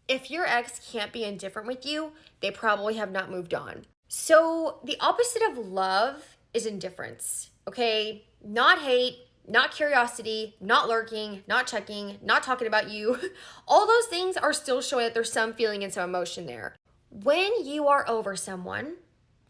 if your ex can't be indifferent with you, they probably have not moved on. So the opposite of love is indifference, okay? Not hate, not curiosity, not lurking, not checking, not talking about you. All those things are still showing that there's some feeling and some emotion there. When you are over someone,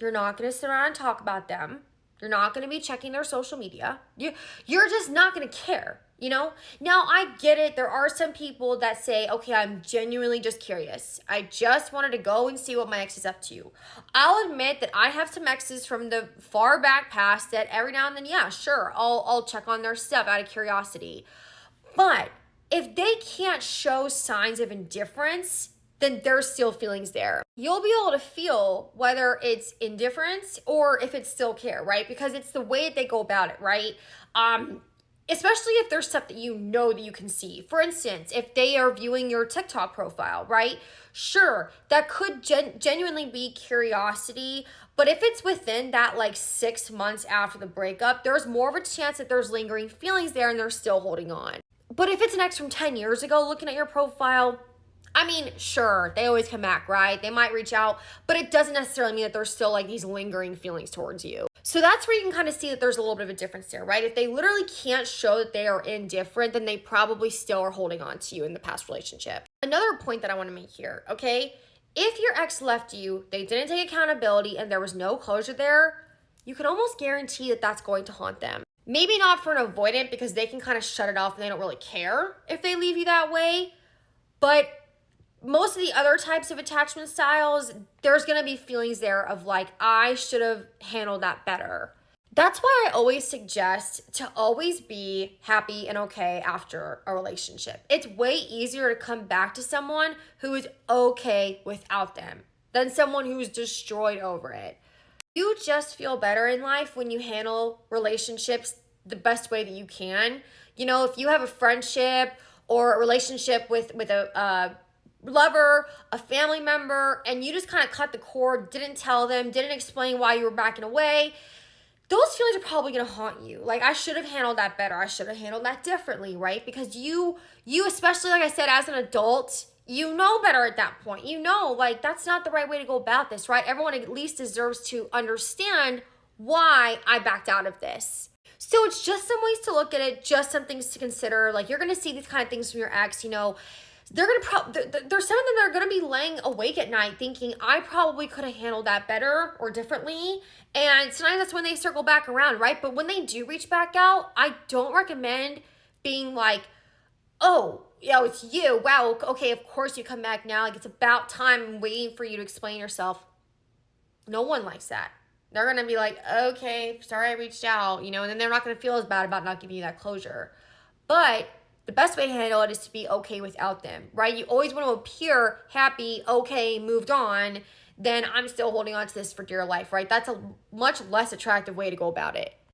you're not going to sit around and talk about them. You're not going to be checking their social media. You're just not going to care, you know? Now, I get it. There are some people that say, okay, I'm genuinely just curious. I just wanted to go and see what my ex is up to. I'll admit that I have some exes from the far back past that every now and then, yeah, sure, I'll check on their stuff out of curiosity. But if they can't show signs of indifference, then there's still feelings there. You'll be able to feel whether it's indifference or if it's still care, right? Because it's the way that they go about it, right? Especially if there's stuff that you know that you can see. For instance, if they are viewing your TikTok profile, right? Sure, that could genuinely be curiosity, but if it's within that like 6 months after the breakup, there's more of a chance that there's lingering feelings there and they're still holding on. But if it's an ex from 10 years ago looking at your profile, I mean, sure, they always come back, right? They might reach out, but it doesn't necessarily mean that there's still like these lingering feelings towards you. So that's where you can kind of see that there's a little bit of a difference there, right? If they literally can't show that they are indifferent, then they probably still are holding on to you in the past relationship. Another point that I want to make here, okay? If your ex left you, they didn't take accountability, and there was no closure there, you can almost guarantee that that's going to haunt them. Maybe not for an avoidant because they can kind of shut it off and they don't really care if they leave you that way, but most of the other types of attachment styles, there's going to be feelings there of like, I should have handled that better. That's why I always suggest to always be happy and okay after a relationship. It's way easier to come back to someone who is okay without them than someone who's destroyed over it. You just feel better in life when you handle relationships the best way that you can. You know, if you have a friendship or a relationship with a lover, a family member, and you just kind of cut the cord, didn't tell them, didn't explain why you were backing away, those feelings are probably going to haunt you. Like, I should have handled that better. I should have handled that differently, right? Because you especially, like I said, as an adult, you know better at that point. You know, like, that's not the right way to go about this, right? Everyone at least deserves to understand why I backed out of this. So it's just some ways to look at it, just some things to consider. Like, you're going to see these kind of things from your ex, you know. There's some of them that are going to be laying awake at night thinking, I probably could have handled that better or differently. And sometimes that's when they circle back around, right? But when they do reach back out, I don't recommend being like, oh, it's you. Wow, okay, of course you come back now. Like, it's about time. I'm waiting for you to explain yourself. No one likes that. They're going to be like, okay, sorry I reached out, you know, and then they're not going to feel as bad about not giving you that closure. But the best way to handle it is to be okay without them, right? You always want to appear happy, okay, moved on, then I'm still holding on to this for dear life, right? That's a much less attractive way to go about it.